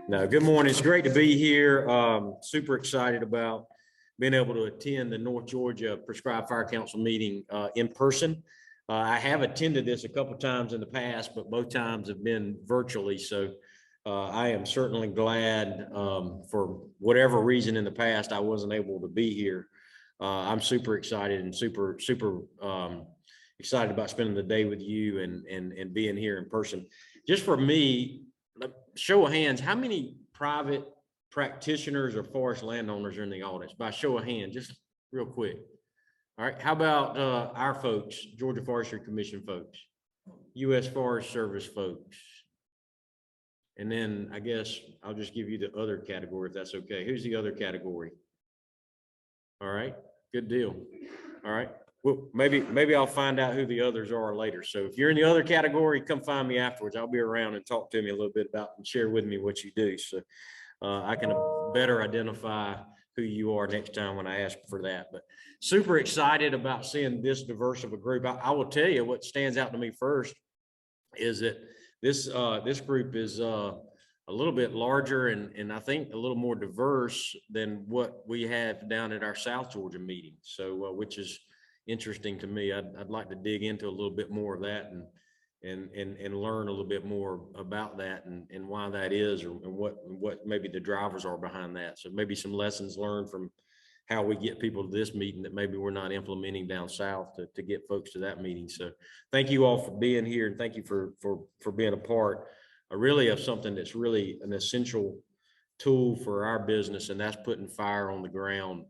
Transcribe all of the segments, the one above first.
No, good morning. It's great to be here. Super excited about being able to attend the North Georgia Prescribed Fire Council meeting in person. I have attended this a couple times in the past, but both times have been virtually. So I am certainly glad for whatever reason in the past I wasn't able to be here. I'm super excited and super excited about spending the day with you and being here in person. Just for me, show of hands, how many private practitioners or forest landowners are in the audience? By show of hands, just real quick. All right, how about our folks, Georgia Forestry Commission folks, U.S. Forest Service folks? And then I guess I'll just give you the other category if that's okay. Who's the other category? All right, good deal. All right. Well, maybe I'll find out who the others are later. So if you're in the other category, come find me afterwards. I'll be around and talk to me a little bit about and share with me what you do. So I can better identify who you are next time when I ask for that. But super excited about seeing this diverse of a group. I will tell you what stands out to me first is that this group is a little bit larger and I think a little more diverse than what we have down at our South Georgia meeting. So which is interesting to me. I'd like to dig into a little bit more of that and learn a little bit more about that and why that is, or what maybe the drivers are behind that. So maybe some lessons learned from how we get people to this meeting that maybe we're not implementing down south to get folks to that meeting. So thank you all for being here, and thank you for being a part really of something that's really an essential tool for our business, and that's putting fire on the ground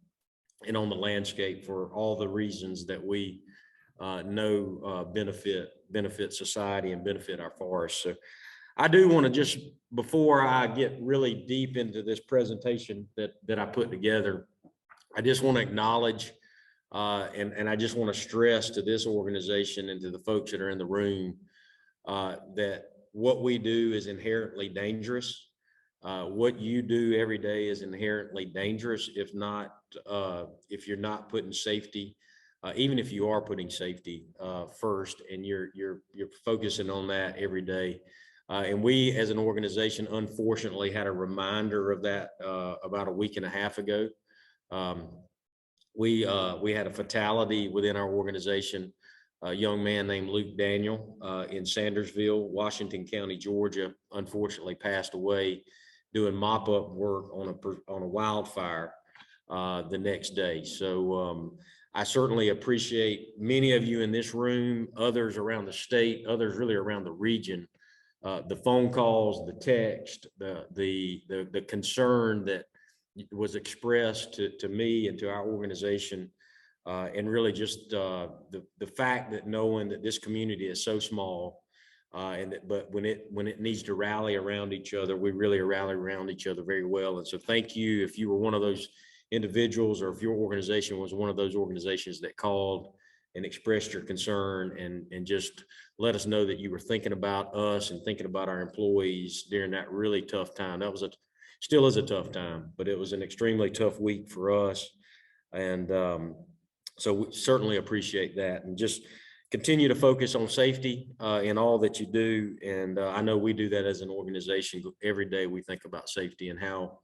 and on the landscape for all the reasons that we know benefit society and benefit our forests. So I do want to just, before I get really deep into this presentation that I put together, I just want to acknowledge and I just want to stress to this organization and to the folks that are in the room that what we do is inherently dangerous. What you do every day is inherently dangerous if you're not putting safety, even if you are putting safety first, and you're focusing on that every day. And we, as an organization, unfortunately had a reminder of that about a week and a half ago. We had a fatality within our organization. A young man named Luke Daniel in Sandersville, Washington County, Georgia, unfortunately passed away doing mop-up work on a wildfire the next day. So I certainly appreciate many of you in this room, others around the state, others really around the region, the phone calls, the text, the concern that was expressed to me and to our organization. And really just the fact that knowing that this community is so small, but when it needs to rally around each other, we really rally around each other very well. And so thank you if you were one of those individuals, or if your organization was one of those organizations that called and expressed your concern and just let us know that you were thinking about us and thinking about our employees during that really tough time. That was still is a tough time, but it was an extremely tough week for us. And so we certainly appreciate that, and just continue to focus on safety in all that you do. And I know we do that as an organization. Every day we think about safety and how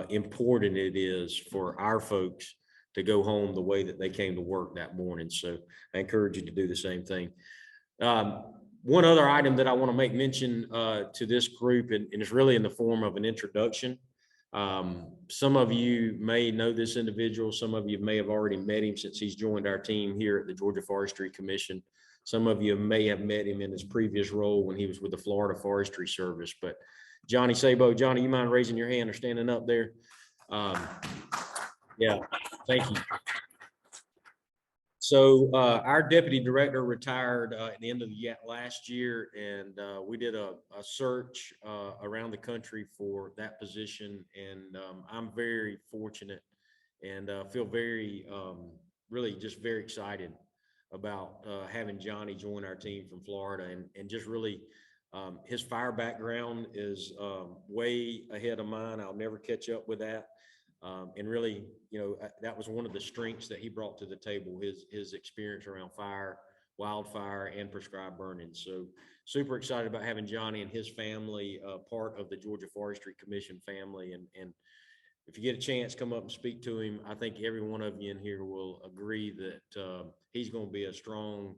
important it is for our folks to go home the way that they came to work that morning. So I encourage you to do the same thing. One other item that I want to make mention to this group, and it's really in the form of an introduction. Some of you may know this individual. Some of you may have already met him since he's joined our team here at the Georgia Forestry Commission. Some of you may have met him in his previous role when he was with the Florida Forestry Service. But Johnny Sabo, Johnny, you mind raising your hand or standing up there? Yeah, thank you. So our deputy director retired at the end of the last year, and we did a search around the country for that position. And I'm very fortunate and feel very, really just very excited about having Johnny join our team from Florida, and just really his fire background is way ahead of mine. I'll never catch up with that. And really, that was one of the strengths that he brought to the table, his experience around fire, wildfire, and prescribed burning. So super excited about having Johnny and his family part of the Georgia Forestry Commission family. And if you get a chance, come up and speak to him. I think every one of you in here will agree that he's going to be a strong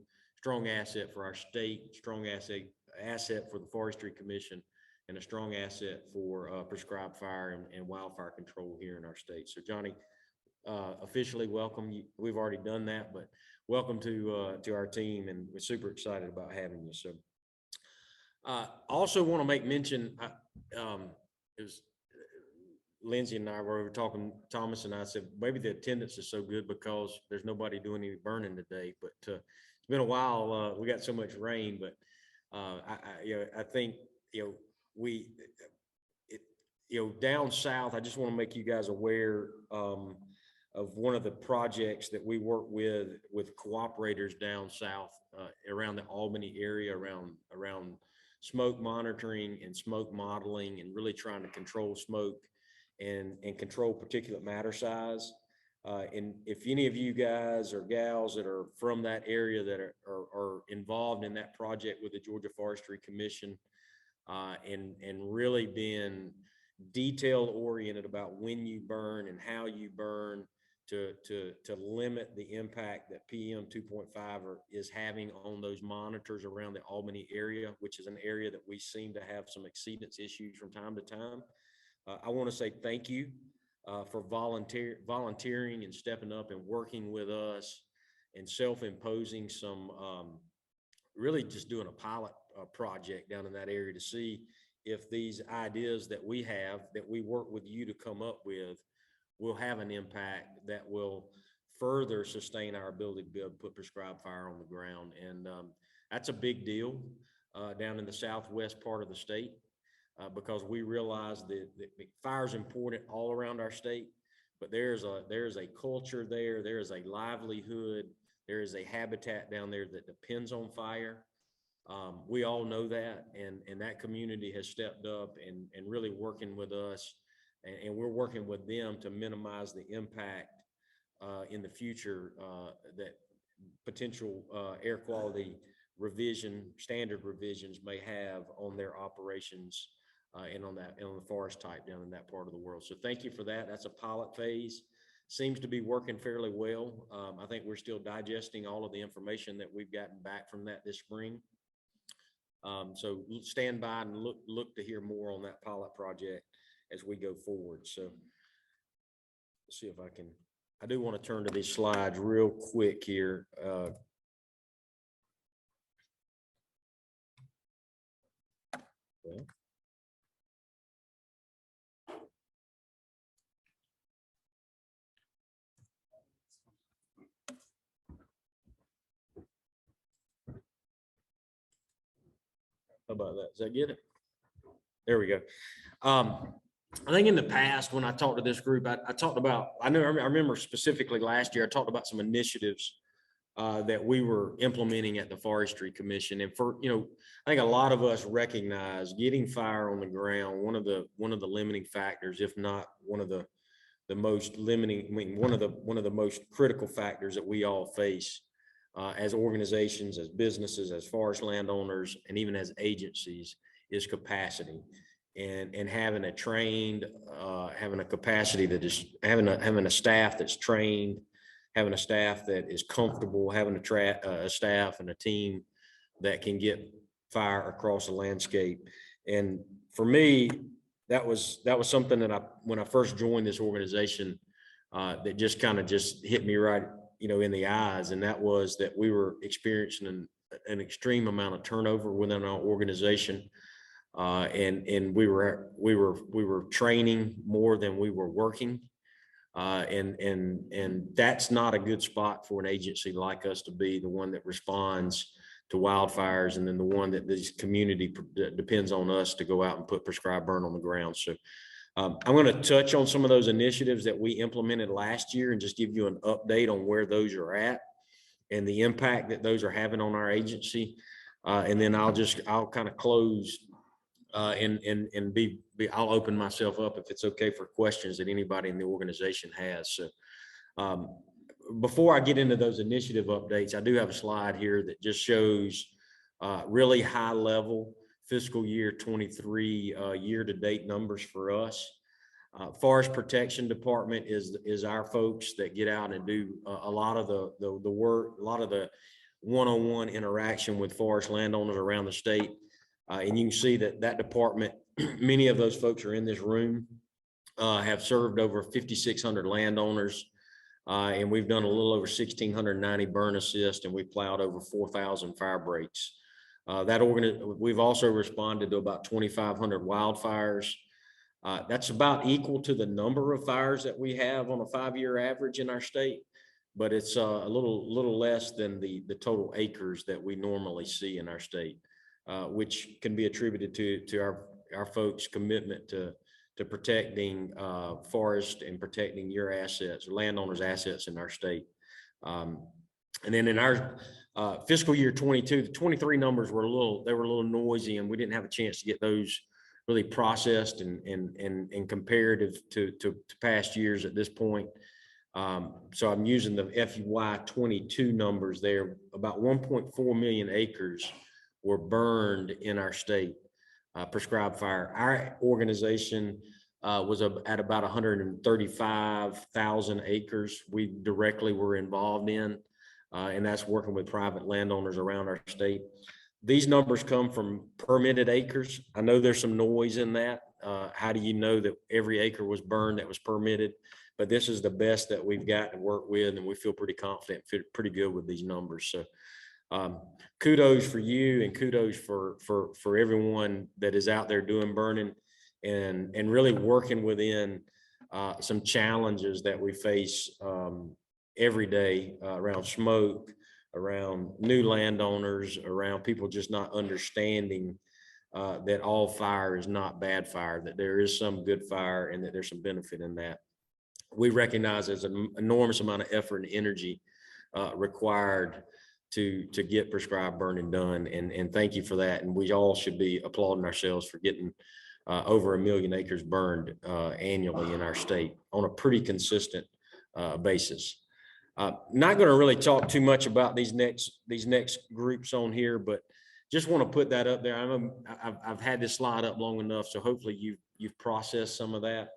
asset for our state, strong asset for the Forestry Commission, and a strong asset for prescribed fire and wildfire control here in our state. So Johnny, officially welcome. We've already done that, but welcome to our team, and we're super excited about having you. So also want to make mention, it was Lindsay and I were talking, Thomas and I said, maybe the attendance is so good because there's nobody doing any burning today, but it's been a while. We got so much rain, but I think, down south, I just want to make you guys aware of one of the projects that we work with cooperators down south around the Albany area, around smoke monitoring and smoke modeling, and really trying to control smoke and control particulate matter size. And if any of you guys or gals that are from that area that are involved in that project with the Georgia Forestry Commission, and really being detail oriented about when you burn and how you burn to limit the impact that PM 2.5 is having on those monitors around the Albany area, which is an area that we seem to have some exceedance issues from time to time. I want to say thank you for volunteering and stepping up and working with us and self-imposing some, really just doing a pilot project down in that area to see if these ideas that we have, that we work with you to come up with, will have an impact that will further sustain our ability to be able to put prescribed fire on the ground. And that's a big deal down in the southwest part of the state. Because we realize that fire is important all around our state, but there's a culture there, there is a livelihood, there is a habitat down there that depends on fire. We all know that, and that community has stepped up and really working with us, and we're working with them to minimize the impact in the future that potential air quality standard revisions may have on their operations. And on the forest type down in that part of the world. So thank you for that. That's a pilot phase. Seems to be working fairly well. I think we're still digesting all of the information that we've gotten back from that this spring. So stand by and look to hear more on that pilot project as we go forward. So let's see if I do want to turn to these slides real quick here. How about that? Does that get it? There we go. I think in the past, when I talked to this group, I talked about, I remember specifically last year, I talked about some initiatives that we were implementing at the Forestry Commission. And for, I think a lot of us recognize getting fire on the ground, one of the limiting factors, if not one of the most limiting, one of the most critical factors that we all face as organizations, as businesses, as forest landowners, and even as agencies, is capacity. And having a trained, having a capacity that is having a staff that's trained, having a staff that is comfortable, having a staff and a team that can get fire across the landscape. And for me, that was something that when I first joined this organization, that just kind of hit me right, in the eyes. And that was that we were experiencing an extreme amount of turnover within our organization. And we were training more than we were working. And that's not a good spot for an agency like us to be, the one that responds to wildfires, and then the one that this community depends on us to go out and put prescribed burn on the ground. So I'm going to touch on some of those initiatives that we implemented last year and just give you an update on where those are at. and the impact that those are having on our agency. And then I'll kind of close and I'll open myself up if it's okay for questions that anybody in the organization has. So before I get into those initiative updates, I do have a slide here that just shows really high level fiscal year 23 year-to-date numbers for us. Forest Protection Department is our folks that get out and do a lot of the work, a lot of the one-on-one interaction with forest landowners around the state. And you can see that department, many of those folks are in this room, have served over 5,600 landowners. And we've done a little over 1,690 burn assist, and we've plowed over 4,000 fire breaks. We've also responded to about 2,500 wildfires. That's about equal to the number of fires that we have on a 5-year average in our state, but it's a little less than the total acres that we normally see in our state, which can be attributed to our folks' commitment to protecting forest and protecting your assets, landowners' assets in our state. And then in our fiscal year 22, the 23 numbers were a little noisy, and we didn't have a chance to get those really processed and comparative to past years at this point. So I'm using the FY 22 numbers there. About 1.4 million acres were burned in our state, prescribed fire. Our organization was at about 135,000 acres we directly were involved in, and that's working with private landowners around our state. These numbers come from permitted acres. I know there's some noise in that. How do you know that every acre was burned that was permitted? But this is the best that we've got to work with, and we feel pretty confident, feel pretty good with these numbers. So kudos for you, and kudos for everyone that is out there doing burning and really working within some challenges that we face every day around smoke, around new landowners, around people just not understanding that all fire is not bad fire, that there is some good fire and that there's some benefit in that. We recognize there's an enormous amount of effort and energy required to get prescribed burning done, and thank you for that. And we all should be applauding ourselves for getting over 1 million acres burned annually in our state on a pretty consistent basis. Not going to really talk too much about these next groups on here, but just want to put that up there. I've had this slide up long enough, so hopefully you've processed some of that.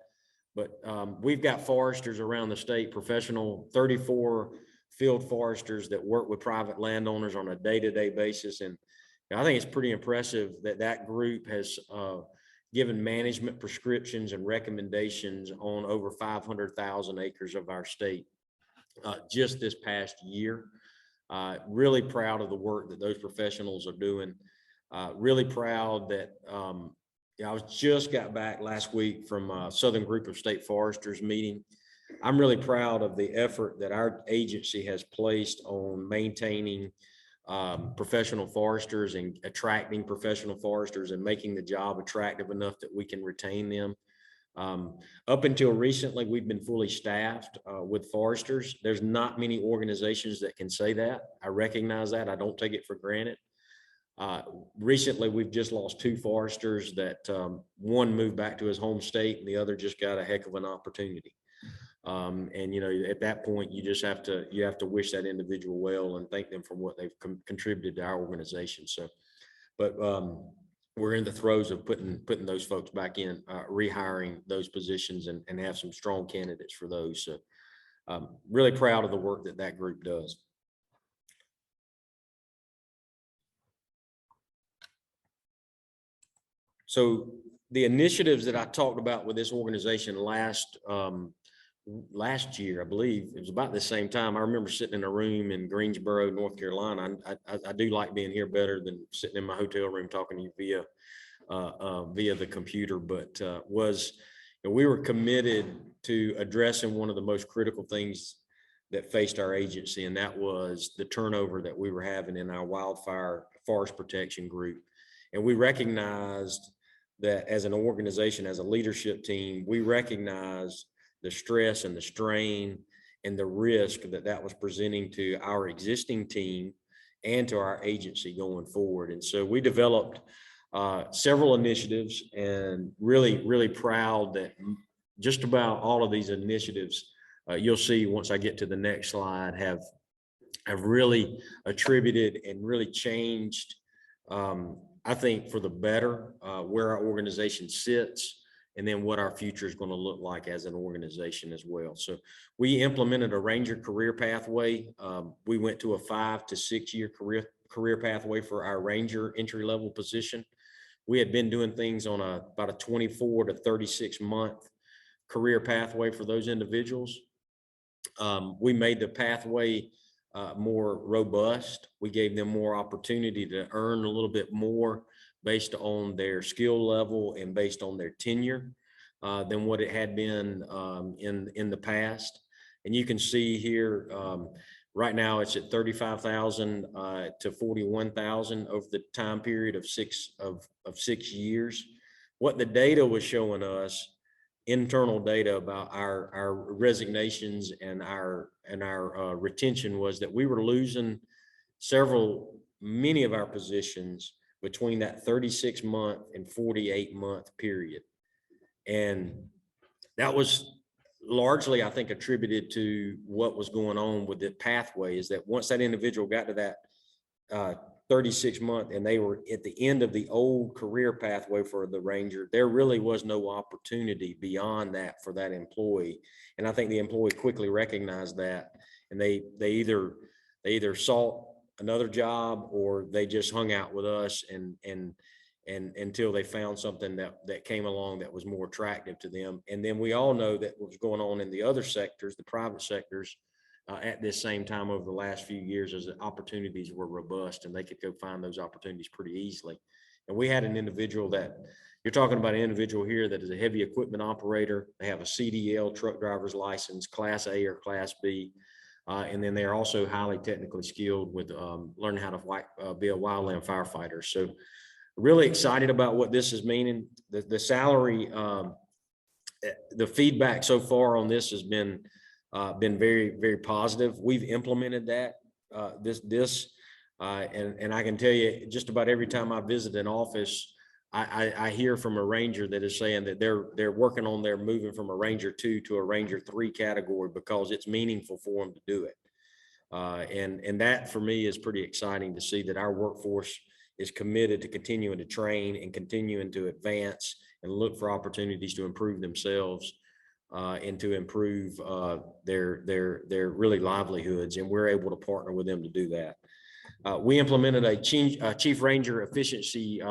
But we've got foresters around the state, professional 34 field foresters that work with private landowners on a day-to-day basis, and I think it's pretty impressive that group has given management prescriptions and recommendations on over 500,000 acres of our state just this past year. Really proud of the work that those professionals are doing. Really proud that I just got back last week from a Southern Group of State Foresters meeting. I'm really proud of the effort that our agency has placed on maintaining professional foresters and attracting professional foresters and making the job attractive enough that we can retain them. Up until recently, we've been fully staffed with foresters. There's not many organizations that can say that. I recognize that. I don't take it for granted. Recently, we've just lost 2 foresters that one moved back to his home state and the other just got a heck of an opportunity. And, you know, at that point, you have to wish that individual well and thank them for what they've contributed to our organization. So, but we're in the throes of putting those folks back in, rehiring those positions and have some strong candidates for those. So really proud of the work that group does. So the initiatives that I talked about with this organization last year, I believe it was about the same time. I remember sitting in a room in Greensboro, North Carolina. I do like being here better than sitting in my hotel room talking to you via the computer, but we were committed to addressing one of the most critical things that faced our agency, and that was the turnover that we were having in our wildfire forest protection group. And we recognized that as an organization, as a leadership team, we recognized the stress and the strain and the risk that that was presenting to our existing team and to our agency going forward. And so we developed several initiatives, and really proud that just about all of these initiatives, you'll see once I get to the next slide, have really attributed and really changed, I think, for the better, where our organization sits, and then what our future is going to look like as an organization as well. So we implemented a Ranger career pathway. We went to a 5 to 6 year career pathway for our Ranger entry level position. We had been doing things on about a 24 to 36 month career pathway for those individuals. We made the pathway more robust. We gave them more opportunity to earn a little bit more based on their skill level and based on their tenure than what it had been in the past. And you can see here, right now it's at 35,000 to 41,000 over the time period of 6 years. What the data was showing us, internal data about our resignations and our retention, was that we were losing many of our positions between that 36-month and 48-month period. And that was largely, I think, attributed to what was going on with the pathway, is that once that individual got to that 36-month and they were at the end of the old career pathway for the Ranger, there really was no opportunity beyond that for that employee. And I think the employee quickly recognized that, and they either sought another job, or they just hung out with us and until they found something that came along that was more attractive to them. And then we all know that what was going on in the other sectors, the private sectors, at this same time over the last few years, as the opportunities were robust and they could go find those opportunities pretty easily. And we had an individual that, you're talking about an individual here that is a heavy equipment operator. They have a CDL truck driver's license, Class A or Class B. And then they're also highly technically skilled with learning how to be a wildland firefighter. So really excited about what this is meaning. The salary, the feedback so far on this has been very, very positive. We've implemented that, and I can tell you, just about every time I visit an office, I hear from a Ranger that is saying that they're working on their moving from a Ranger 2 to a Ranger 3 category because it's meaningful for them to do it. And that for me is pretty exciting to see that our workforce is committed to continuing to train and continuing to advance and look for opportunities to improve themselves and to improve their really livelihoods. And we're able to partner with them to do that. We implemented a Chief Ranger efficiency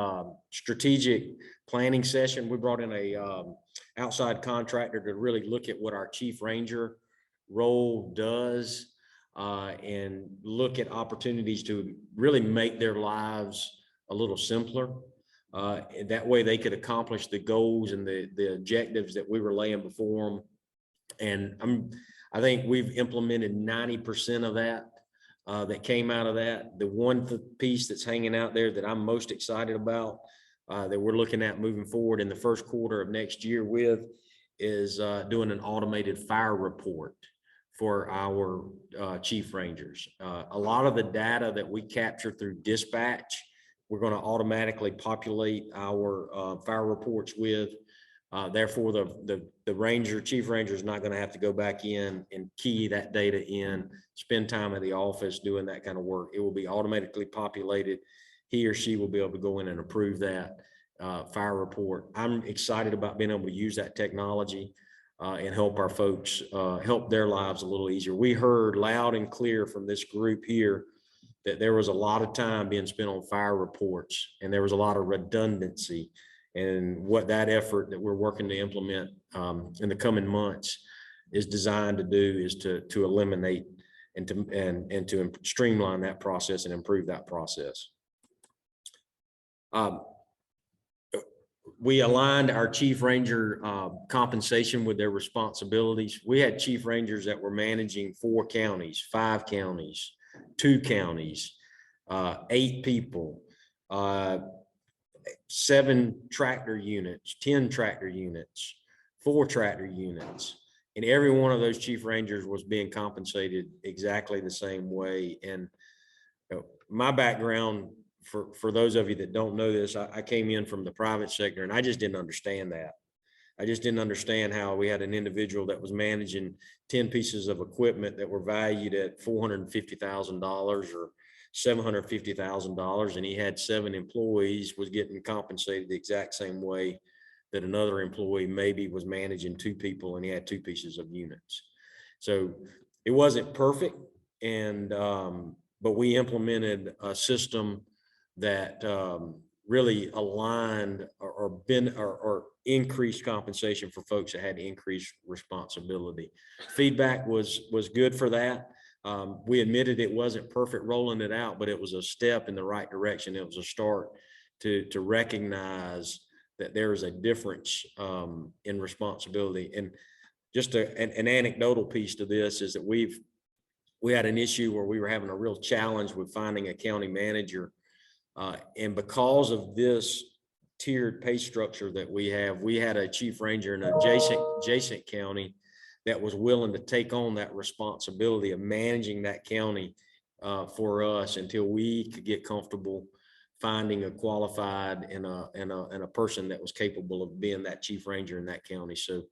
strategic planning session. We brought in a outside contractor to really look at what our Chief Ranger role does and look at opportunities to really make their lives a little simpler. That way they could accomplish the goals and the objectives that we were laying before them. And I think we've implemented 90% of that. That came out of that. The one piece that's hanging out there that I'm most excited about that we're looking at moving forward in the first quarter of next year with is doing an automated fire report for our Chief Rangers. A lot of the data that we capture through dispatch, we're going to automatically populate our fire reports with. Therefore, the Chief Ranger is not going to have to go back in and key that data in, spend time at the office doing that kind of work. It will be automatically populated. He or she will be able to go in and approve that fire report. I'm excited about being able to use that technology and help our folks, help their lives a little easier. We heard loud and clear from this group here that there was a lot of time being spent on fire reports, and there was a lot of redundancy. And what that effort that we're working to implement in the coming months is designed to do is to eliminate and to streamline that process and improve that process. We aligned our Chief Ranger compensation with their responsibilities. We had Chief Rangers that were managing 4 counties, 5 counties, 2 counties, 8 people, 7 tractor units, 10 tractor units, 4 tractor units. And every one of those chief rangers was being compensated exactly the same way. And my background, for those of you that don't know this, I came in from the private sector, and I just didn't understand that. I just didn't understand how we had an individual that was managing 10 pieces of equipment that were valued at $450,000 or $750,000, and he had 7 employees, was getting compensated the exact same way that another employee maybe was managing 2 people and he had 2 pieces of units. So it wasn't perfect, and but we implemented a system that really aligned or increased compensation for folks that had increased responsibility. Feedback was good for that. We admitted it wasn't perfect rolling it out, but it was a step in the right direction. It was a start to recognize that there is a difference in responsibility. And just an anecdotal piece to this is that we had an issue where we were having a real challenge with finding a county manager. And because of this tiered pay structure that we had a chief ranger in an adjacent county that was willing to take on that responsibility of managing that county for us until we could get comfortable finding a qualified and a person that was capable of being that chief ranger in that county. So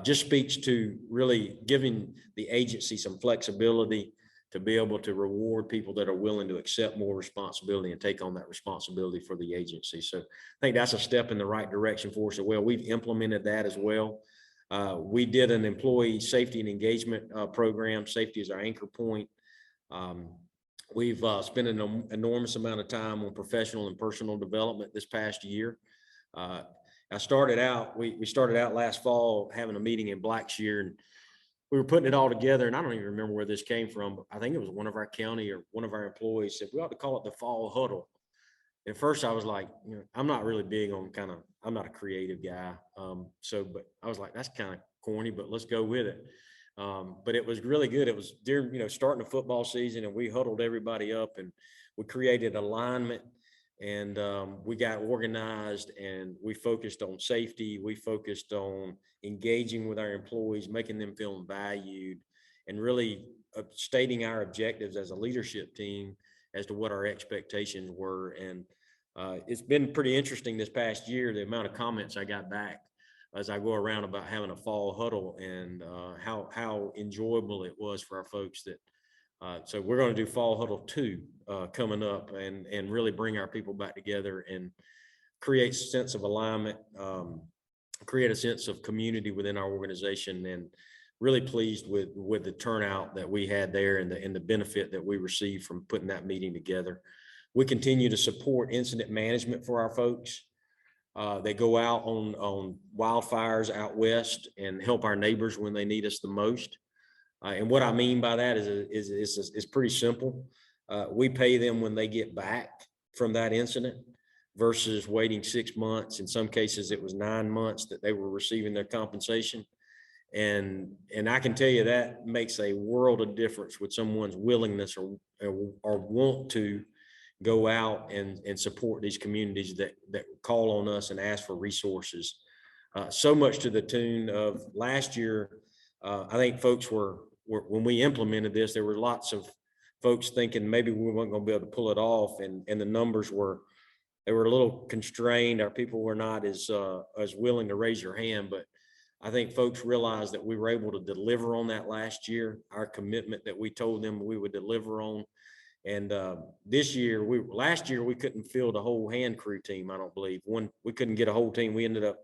just speaks to really giving the agency some flexibility to be able to reward people that are willing to accept more responsibility and take on that responsibility for the agency. So I think that's a step in the right direction for us as well. We've implemented that as well. We did an employee safety and engagement program. Safety is our anchor point. We've spent an enormous amount of time on professional and personal development this past year. We started out last fall having a meeting in Blackshear, and we were putting it all together, and I don't even remember where this came from, but I think it was one of our county or one of our employees said, we ought to call it the fall huddle. At first I was like, I'm not really big on I'm not a creative guy. But I was like, that's kind of corny, but let's go with it. But it was really good. It was during, starting the football season, and we huddled everybody up and we created alignment, and we got organized, and we focused on safety. We focused on engaging with our employees, making them feel valued, and really stating our objectives as a leadership team as to what our expectations were. And it's been pretty interesting this past year, the amount of comments I got back as I go around about having a fall huddle, and how enjoyable it was for our folks. That so we're going to do fall huddle 2 coming up, and really bring our people back together and create a sense of alignment, create a sense of community within our organization. And really pleased with the turnout that we had there, and the benefit that we received from putting that meeting together. We continue to support incident management for our folks. They go out on wildfires out west and help our neighbors when they need us the most. And what I mean by that is pretty simple. We pay them when they get back from that incident, versus waiting 6 months. In some cases, it was 9 months that they were receiving their compensation. And I can tell you that makes a world of difference with someone's willingness or want to go out and support these communities that call on us and ask for resources. So much to the tune of last year. I think folks were when we implemented this, there were lots of folks thinking maybe we weren't going to be able to pull it off, and the numbers were a little constrained. Our people were not as willing to raise their hand, but I think folks realized that we were able to deliver on that last year, our commitment that we told them we would deliver on. And last year we couldn't field a whole hand crew team. I don't believe we couldn't get a whole team. We ended up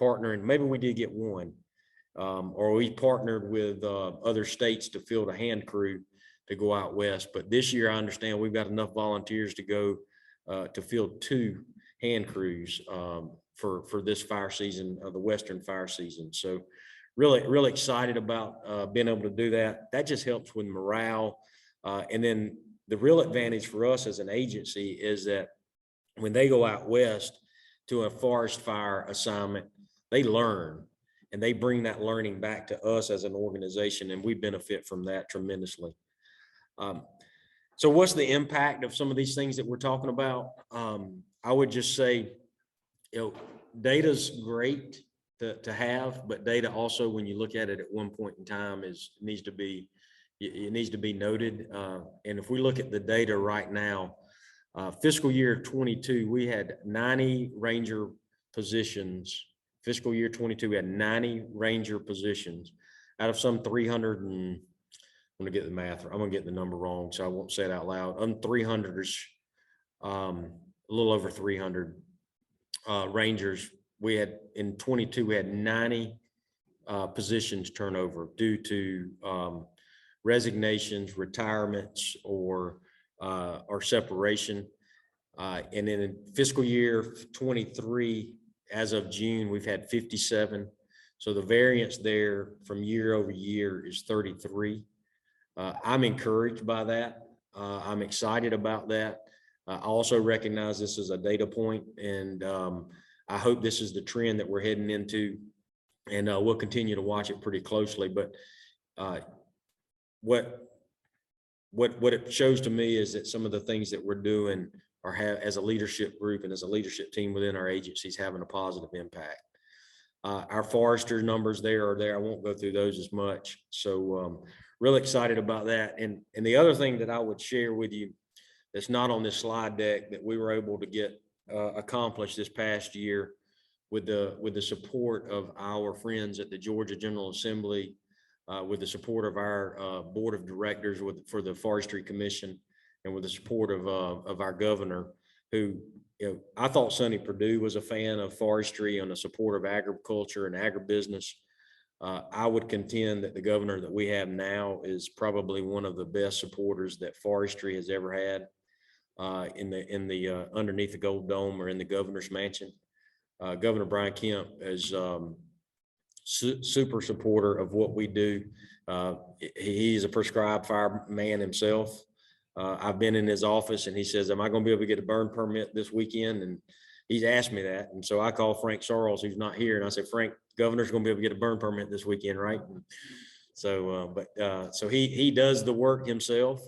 partnering. Maybe we did get one, or we partnered with other states to field a hand crew to go out west. But this year, I understand we've got enough volunteers to go to field 2 hand crews for this fire season, the Western fire season. So really excited about being able to do that. That just helps with morale. And then the real advantage for us as an agency is that when they go out west to a forest fire assignment, they learn, and they bring that learning back to us as an organization, and we benefit from that tremendously. So what's the impact of some of these things that we're talking about? I would just say, data's great. to have, but data also, when you look at it at one point in time, it needs to be noted. And if we look at the data right now, fiscal year 22, we had 90 ranger positions. Fiscal year 22, we had 90 ranger positions out of some 300 and I'm gonna get the math. I'm gonna get the number wrong, so I won't say it out loud. 300-ish, a little over 300 rangers. We had in 22, we had 90 positions turnover due to resignations, retirements, or separation. And then in fiscal year 23, as of June, we've had 57. So the variance there from year over year is 33. I'm encouraged by that. I'm excited about that. I also recognize this is a data point, and I hope this is the trend that we're heading into, and we'll continue to watch it pretty closely. But what it shows to me is that some of the things that we're doing are as a leadership group and as a leadership team within our agencies having a positive impact. Our forester numbers there. I won't go through those as much. So really excited about that. And the other thing that I would share with you that's not on this slide deck that we were able to get accomplished this past year with the support of our friends at the Georgia General Assembly, with the support of our board of directors for the Forestry Commission, and with the support of our governor, who, I thought Sonny Perdue was a fan of forestry and the support of agriculture and agribusiness. I would contend that the governor that we have now is probably one of the best supporters that forestry has ever had in the underneath the Gold Dome or in the governor's mansion. Governor Brian Kemp is super supporter of what we do. He's a prescribed fireman himself. I've been in his office and he says, am I going to be able to get a burn permit this weekend? And he's asked me that. And so I call Frank Sarles, who's not here. And I said, Frank, governor's going to be able to get a burn permit this weekend, right? And so, so he does the work himself,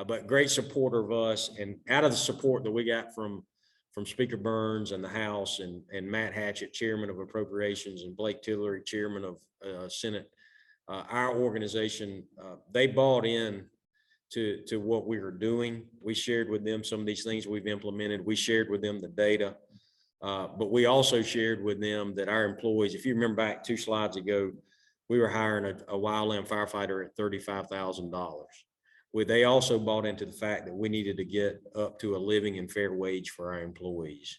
but great supporter of us. And out of the support that we got from Speaker Burns and the House, and Matt Hatchett, Chairman of Appropriations, and Blake Tillery, Chairman of Senate, our organization, they bought in to what we were doing. We shared with them some of these things we've implemented. We shared with them the data, but we also shared with them that our employees, if you remember back 2 slides ago, we were hiring a wildland firefighter at $35,000. They also bought into the fact that we needed to get up to a living and fair wage for our employees.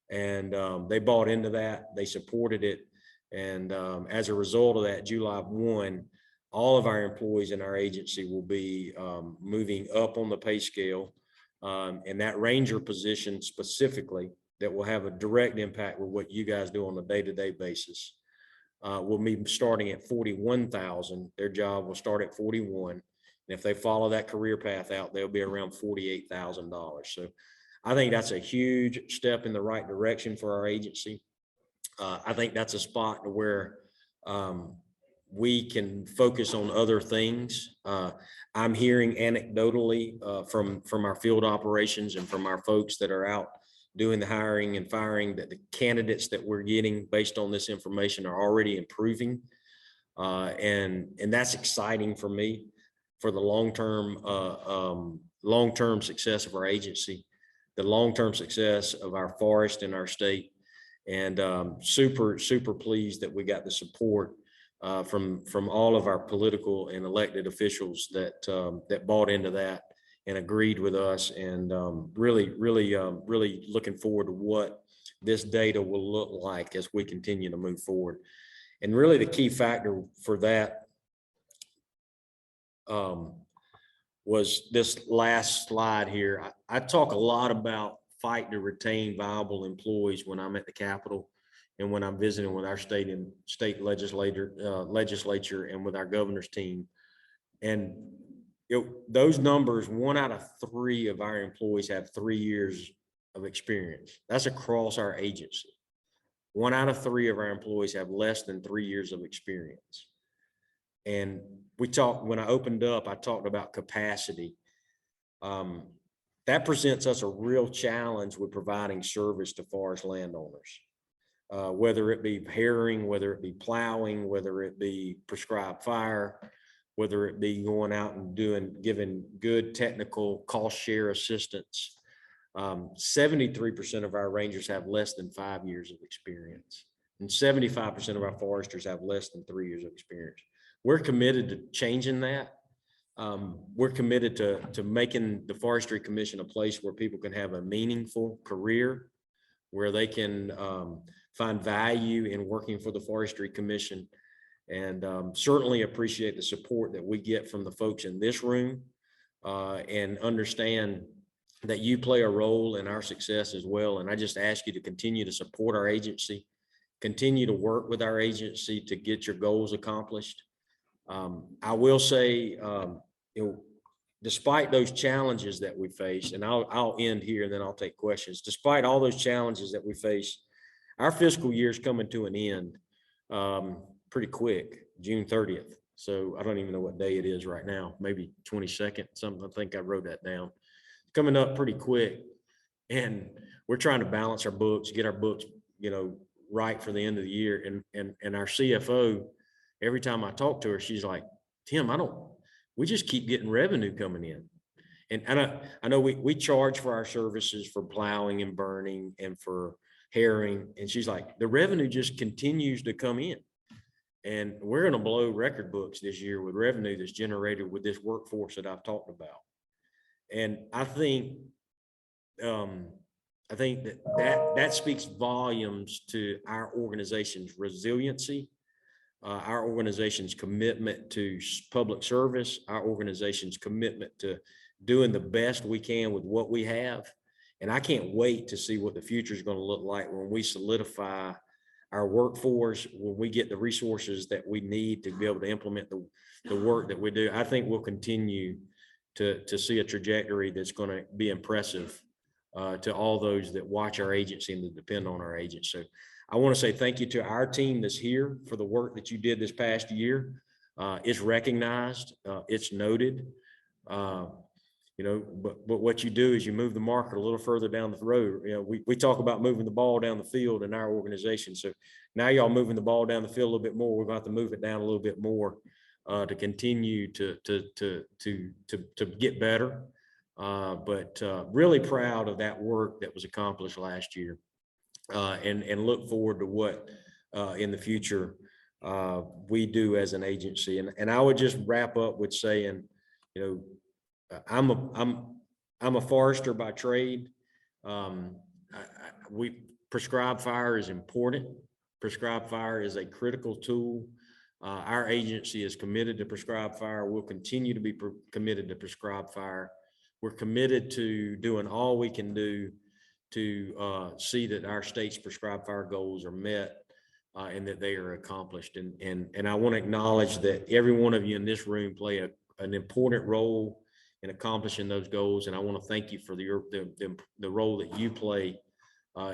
And they bought into that, they supported it. And as a result of that, July 1, all of our employees in our agency will be moving up on the pay scale. And that ranger position specifically, that will have a direct impact with what you guys do on a day-to-day basis, will be starting at $41,000. Their job will start at $41,000. And if they follow that career path out, they'll be around $48,000. So I think that's a huge step in the right direction for our agency. I think that's a spot to where we can focus on other things. I'm hearing anecdotally from our field operations and from our folks that are out doing the hiring and firing, that the candidates that we're getting based on this information are already improving. And that's exciting for me, for the long-term success of our agency, the long-term success of our forest and our state. And super pleased that we got the support from all of our political and elected officials that bought into that and agreed with us, and really looking forward to what this data will look like as we continue to move forward. And really the key factor for that was this last slide here. I talk a lot about fight to retain viable employees when I'm at the Capitol and when I'm visiting with our state legislature and with our governor's team. And those numbers, 1 out of 3 of our employees have 3 years of experience. That's across our agency. 1 out of 3 of our employees have less than 3 years of experience. And when I opened up, I talked about capacity. That presents us a real challenge with providing service to forest landowners. whether it be herring, whether it be plowing, whether it be prescribed fire, whether it be going out and giving good technical cost share assistance. 73% of our rangers have less than 5 years of experience, and 75% of our foresters have less than 3 years of experience. We're committed to changing that. We're committed to making the Forestry Commission a place where people can have a meaningful career, where they can find value in working for the Forestry Commission, and certainly appreciate the support that we get from the folks in this room, and understand that you play a role in our success as well. And I just ask you to continue to support our agency, continue to work with our agency to get your goals accomplished. I will say, despite those challenges that we face, and I'll end here and then I'll take questions. Despite all those challenges that we face, our fiscal year is coming to an end pretty quick, June 30th. So I don't even know what day it is right now, maybe 22nd, something. I think I wrote that down. Coming up pretty quick, and we're trying to balance our books, get our books, right for the end of the year. And our CFO, every time I talk to her, she's like, Tim, we just keep getting revenue coming in. And I know we charge for our services for plowing and burning and for herring. And she's like, the revenue just continues to come in. And we're going to blow record books this year with revenue that's generated with this workforce that I've talked about. And I think that speaks volumes to our organization's resiliency, our organization's commitment to public service, our organization's commitment to doing the best we can with what we have. And I can't wait to see what the future is going to look like when we solidify our workforce, when we get the resources that we need to be able to implement the work that we do. I think we'll continue to see a trajectory that's going to be impressive to all those that watch our agency and that depend on our agency. So I want to say thank you to our team that's here for the work that you did this past year. It's recognized, it's noted, but what you do is you move the marker a little further down the road. We talk about moving the ball down the field in our organization. So now y'all moving the ball down the field a little bit more. We're going to have to move it down a little bit more to continue to get better. But really proud of that work that was accomplished last year, and look forward to what in the future we do as an agency. And I would just wrap up with saying, I'm a forester by trade. Prescribed fire is important. Prescribed fire is a critical tool. Our agency is committed to prescribed fire. We'll continue to be committed to prescribed fire. We're committed to doing all we can do to see that our state's prescribed fire goals are met and that they are accomplished. And I want to acknowledge that every one of you in this room play an important role in accomplishing those goals. And I want to thank you for the role that you play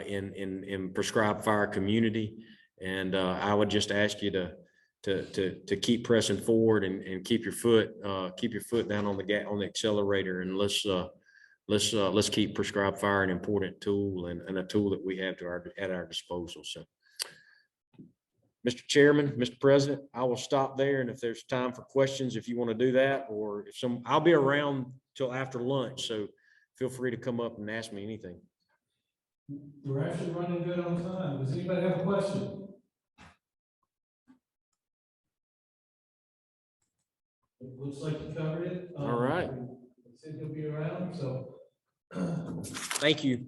in prescribed fire community. And I would just ask you to keep pressing forward and keep your foot down on the accelerator, and let's keep prescribed fire an important tool and a tool that we have at our disposal. So, Mr. Chairman, Mr. President, I will stop there, and if there's time for questions, if you want to do that, or I'll be around till after lunch, so feel free to come up and ask me anything. We're actually running good on time. Does anybody have a question? It looks like you covered it. All right. Said he'll be around, so. Thank you.